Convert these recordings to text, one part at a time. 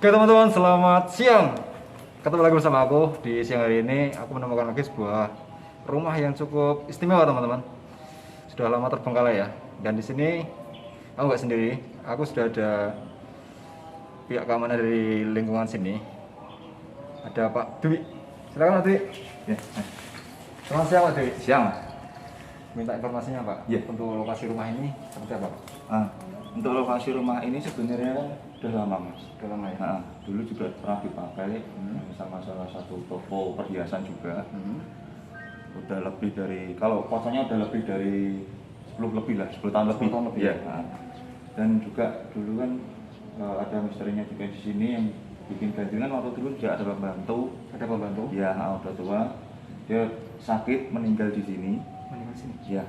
Oke teman-teman, selamat siang. Ketemu lagi bersama aku. Di siang hari ini aku menemukan lagi sebuah rumah yang cukup istimewa teman-teman. Sudah lama terbengkalai ya. Dan di sini aku nggak sendiri. Aku sudah ada pihak keamanan dari lingkungan sini. Ada Pak Dwi. Silakan Pak Dwi. Ya, Selamat siang Pak Dwi. siang. Minta informasinya Pak. Ya. Untuk lokasi rumah ini seperti apa Pak? Untuk lokasi rumah ini sebenarnya udah lama mas. Udah lama ya. Dulu juga pernah dipakai sama salah satu toko perhiasan juga. Udah lebih dari, kalau fotonya udah lebih dari 10 lebih lah, 10 tahun lebih. 10 tahun lebih. Ya. Dan juga dulu kan ada misterinya juga di sini yang bikin ganjil kan waktu dulu juga ada pembantu. Ada pembantu? Ya, udah tua. Dia sakit meninggal di sini. Meninggal sini. Ya,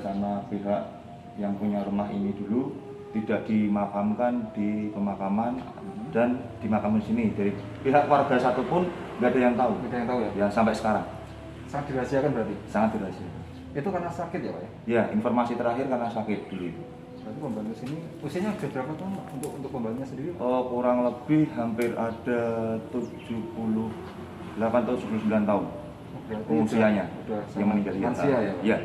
sama pihak yang punya rumah ini dulu tidak dimakamkan di pemakaman dan dimakamkan di sini. Dari pihak warga satu pun nggak ada yang tahu. Nggak ada yang tahu ya? Ya, sampai sekarang. Sangat dirahasiakan berarti? Sangat dirahasiakan. Itu karena sakit ya Pak ya? Ya, informasi terakhir karena sakit dulu itu. Berarti pembantu sini usianya sudah berapa tahun Pak? Untuk pembantunya sendiri? Oh, kurang lebih hampir ada 78 atau 79 tahun. Berarti Usianya udah yang meninggal lansia ya Pak? Ya.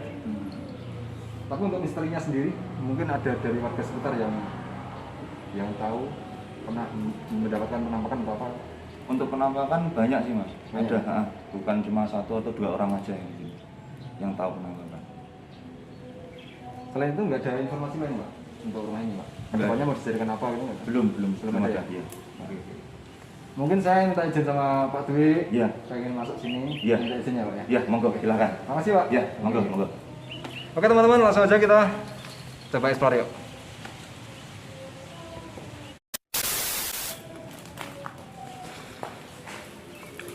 Tapi untuk misterinya sendiri mungkin ada dari warga sekitar yang tahu pernah mendapatkan penampakan atau apa? Untuk penampakan banyak sih mas. Banyak. Ada, bukan cuma 1 atau 2 orang aja yang tahu penampakan. Selain itu nggak ada informasi lain Pak untuk rumah ini Pak? Nggak. Kedepannya mau dijadikan apa gitu nggak? Belum ada ada. ya? Ya. Oke. Mungkin saya minta izin sama Pak Dwi. Iya. Pengen masuk sini. Iya. Minta izin ya Pak ya? Ya, monggo silakan. Makasih Pak. Ya, monggo, Oke. monggo. Oke teman-teman, langsung aja kita coba explore yuk.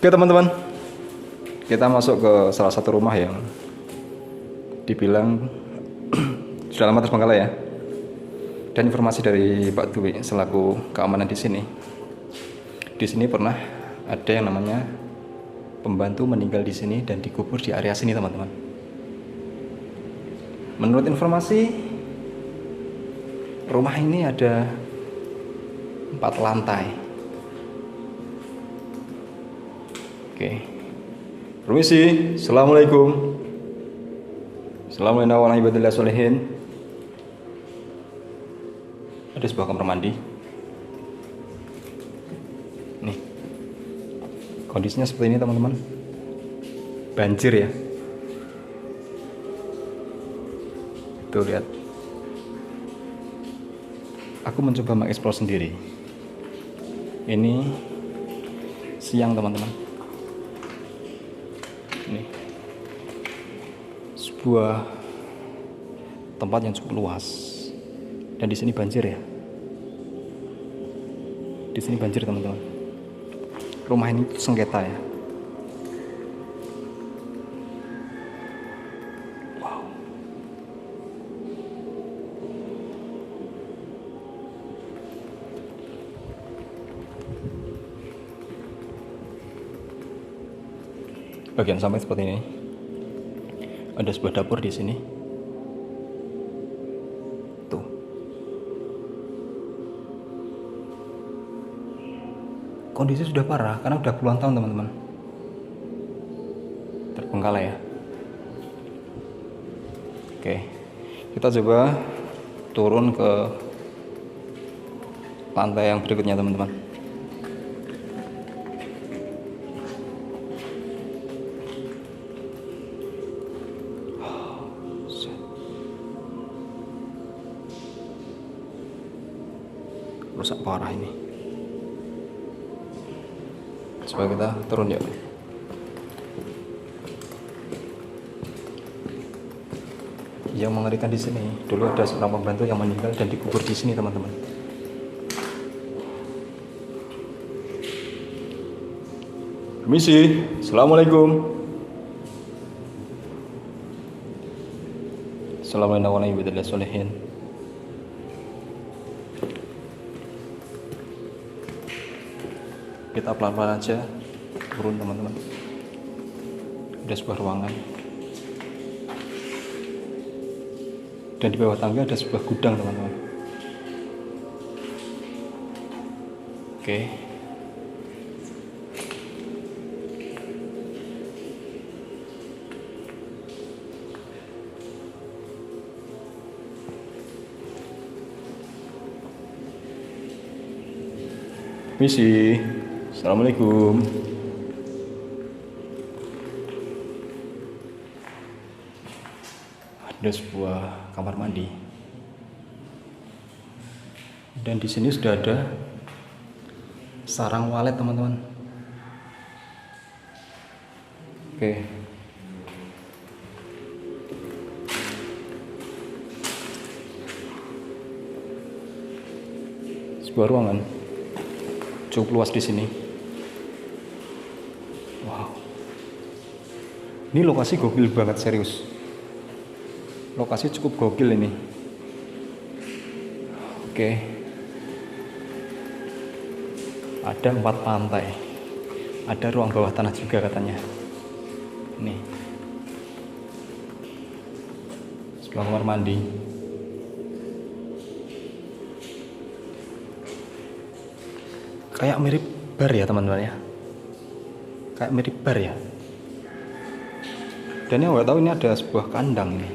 Oke teman-teman, kita masuk ke salah satu rumah yang dibilang sudah lama terbengkalai ya. Dan informasi dari Pak Dwi selaku keamanan di sini. Di sini pernah ada yang namanya pembantu meninggal di sini dan dikubur di area sini teman-teman. Menurut informasi, rumah ini ada 4 lantai. Oke. Permisi, assalamualaikum. Assalamualaikum warahmatullahi wabarakatuh. Ada sebuah kamar mandi. Nih, kondisinya seperti ini teman-teman. Banjir ya. Tuh lihat. Aku mencoba mengeksplor sendiri. Ini siang teman-teman. Ini sebuah tempat yang cukup luas. Dan di sini banjir ya. Di sini banjir teman-teman. Rumah ini sengketa ya. Bagian samping seperti ini. Ada sebuah dapur di sini. Tuh. Kondisi sudah parah karena udah puluhan tahun teman-teman. Terbengkalai ya. Oke. Kita coba turun ke lantai yang berikutnya teman-teman. Rusak parah ini. Coba kita turun ya. Yang mengerikan di sini, dulu ada seorang pembantu yang meninggal dan dikubur di sini teman-teman. Permisi, assalamualaikum. Assalamualaikum warahmatullahi wabarakatuh. Kita pelan-pelan aja turun teman-teman. Ada sebuah ruangan dan di bawah tangga ada sebuah gudang teman-teman. Oke. Misi. Assalamualaikum. Ada sebuah kamar mandi. Dan di sini sudah ada sarang walet, teman-teman. Oke. Sebuah ruangan cukup luas di sini. Wow. Ini lokasi gokil banget, serius. Lokasi cukup gokil ini. Oke. Ada 4 pantai. Ada ruang bawah tanah juga katanya. Nih. Sebelah kamar mandi. Kayak mirip bar ya, teman-teman ya. Kayak mirip bar ya. Dan yang nggak tahu, ini ada sebuah kandang ini.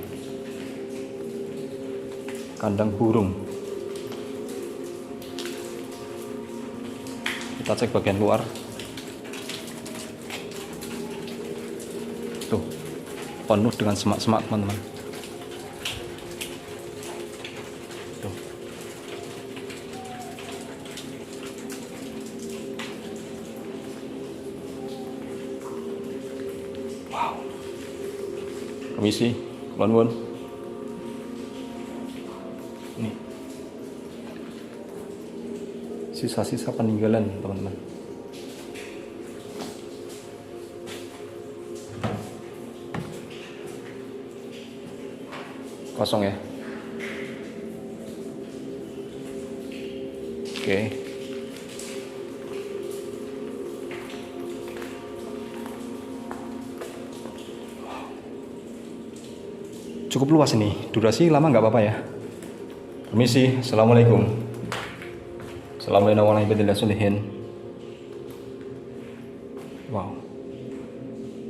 Kandang burung. Kita cek bagian luar. Tuh, penuh dengan semak-semak, teman-teman. Tuh. Wow. Permisi, Won. Nih. Sisa-sisa peninggalan, teman-teman. Kosong ya. Oke. Cukup luas ini. Durasi lama nggak apa-apa ya. Permisi. Assalamualaikum. Assalamualaikum warahmatullahi wabarakatuh. Wow.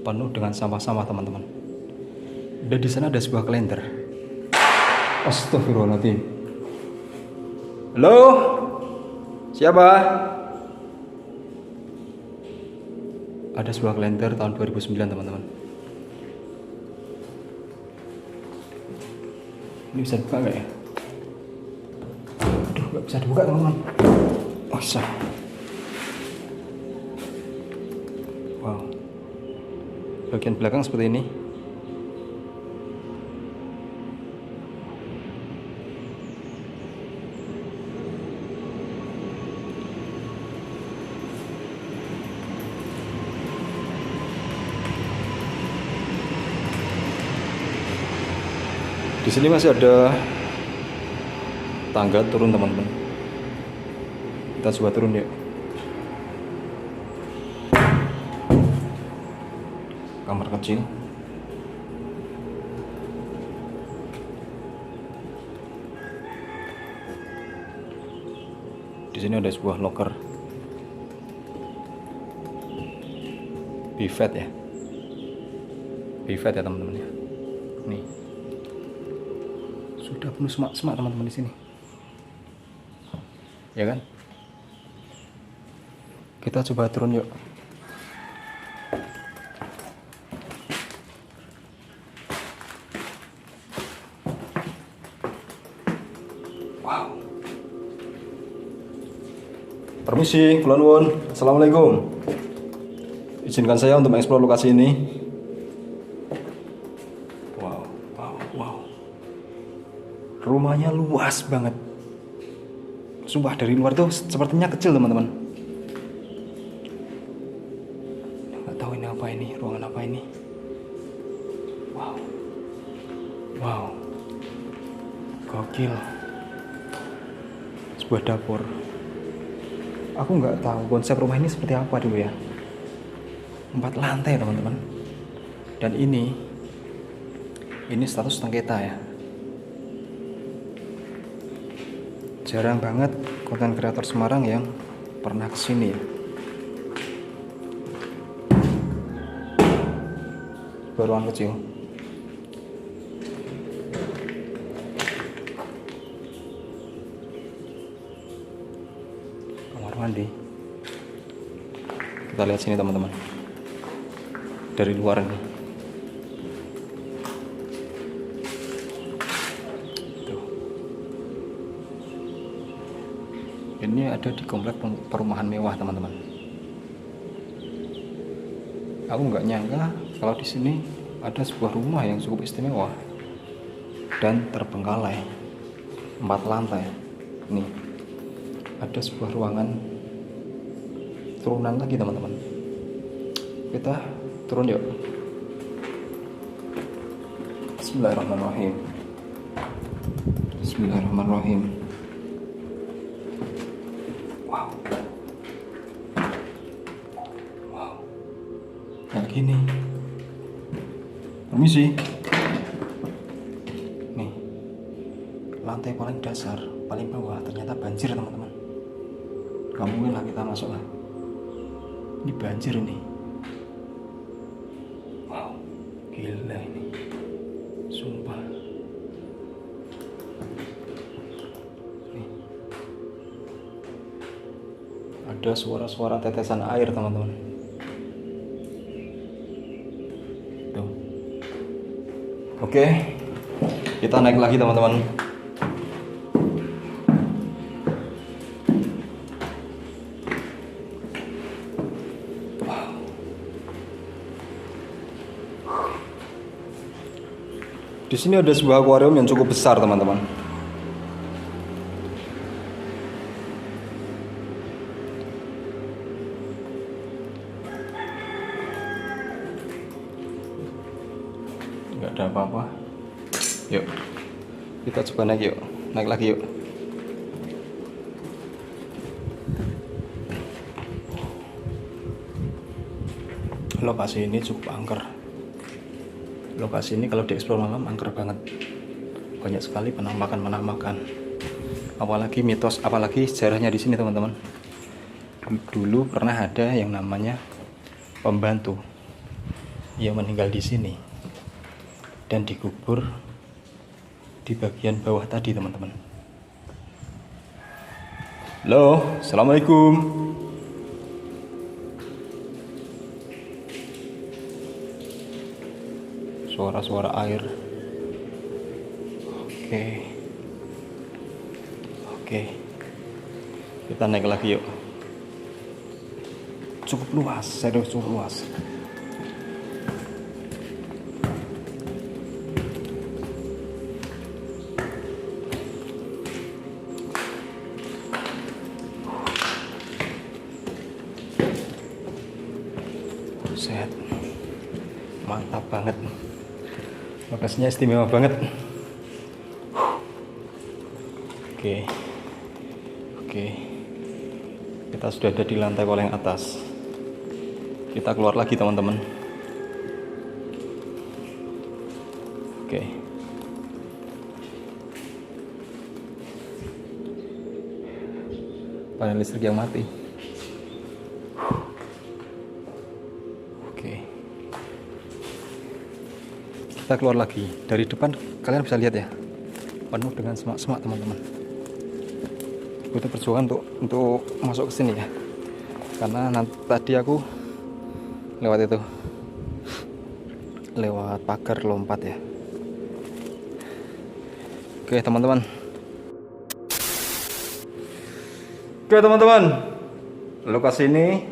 Penuh dengan sampah-sampah, teman-teman. Dan di sana ada sebuah kalender. Astagfirullahaladzim. Halo? Siapa? Ada sebuah kalender tahun 2009, teman-teman. Ini bisa dibuka nggak ya? Aduh, nggak bisa dibuka, teman-teman. Oh, bisa. Wow. Bagian belakang seperti ini. Di sini masih ada tangga turun, teman-teman. Kita coba turun yuk. Kamar kecil. Di sini ada sebuah locker. Bivet ya. Bivet ya, teman-teman ya. Nih. Sudah penuh semak-semak, teman-teman, di sini. Ya kan? Kita coba turun yuk. Wow. Permisi, Kulon Won. Assalamualaikum. Izinkan saya untuk mengeksplor lokasi ini. Wow. Rumahnya luas banget. Sumpah, dari luar tuh sepertinya kecil, teman-teman. Nggak tahu ini apa ini, ruangan apa ini. Wow. Gokil. Sebuah dapur. Aku nggak tahu konsep rumah ini seperti apa dulu ya. 4 lantai, teman-teman. Dan ini status sengketa ya. Jarang banget konten kreator Semarang yang pernah kesini ya. Ruangan kecil. Kamar mandi. Kita lihat sini teman-teman. Dari luar ini. Tuh. Ini ada di komplek perumahan mewah teman-teman. Aku nggak nyangka kalau di sini ada sebuah rumah yang cukup istimewa dan terbengkalai, 4 lantai. Nih, ada sebuah ruangan turunan lagi teman-teman. Kita turun yuk. Bismillahirrahmanirrahim. Bismillahirrahmanirrahim. Wow. Kayak gini. Permisi. Nih, lantai paling dasar, paling bawah ternyata banjir teman-teman. Gak mungkin lah kita masuk lah. Ini banjir ini. Wow, gila ini. Sumpah. Nih. Ada suara-suara tetesan air teman-teman. Oke, kita naik lagi teman-teman. Di sini ada sebuah akuarium yang cukup besar teman-teman. Nggak ada apa-apa. Yuk, kita coba naik yuk. Naik lagi yuk. Lokasi ini cukup angker. Lokasi ini kalau dieksplor malam angker banget. Banyak sekali penampakan. Apalagi mitos, apalagi sejarahnya di sini teman-teman. Dulu pernah ada yang namanya pembantu yang meninggal di sini dan dikubur di bagian bawah tadi teman-teman. Halo, assalamualaikum. Suara-suara air. Oke, kita naik lagi yuk. Cukup luas, serius cukup luas. Set, mantap banget. Lokasinya istimewa banget. Oke. Kita sudah ada di lantai paling atas. Kita keluar lagi teman-teman. Oke. Panel listrik yang mati. Oke. Kita keluar lagi. Dari depan kalian bisa lihat ya. Penuh dengan semak-semak teman-teman. Butuh perjuangan untuk masuk ke sini ya. Karena tadi aku lewat itu. Lewat pagar lompat ya. Oke, teman-teman. Lokasi ini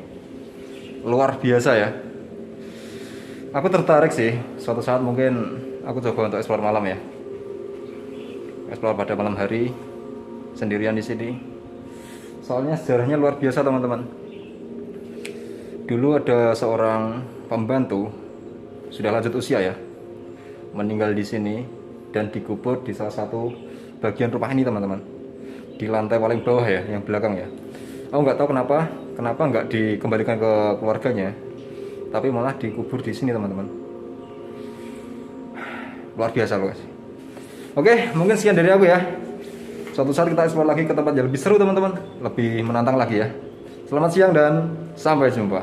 luar biasa ya. Aku tertarik sih. Suatu saat mungkin aku coba untuk eksplor malam ya. Eksplor pada malam hari sendirian di sini. Soalnya sejarahnya luar biasa teman-teman. Dulu ada seorang pembantu sudah lanjut usia ya, meninggal di sini dan dikubur di salah satu bagian rumah ini teman-teman. Di lantai paling bawah ya, yang belakang ya. Aku nggak tahu kenapa nggak dikembalikan ke keluarganya, tapi malah dikubur di sini teman-teman. Luar biasa loh guys. Oke, mungkin sekian dari aku ya. Suatu saat kita eksplor lagi ke tempat yang lebih seru teman-teman, lebih menantang lagi ya. Selamat siang dan sampai jumpa.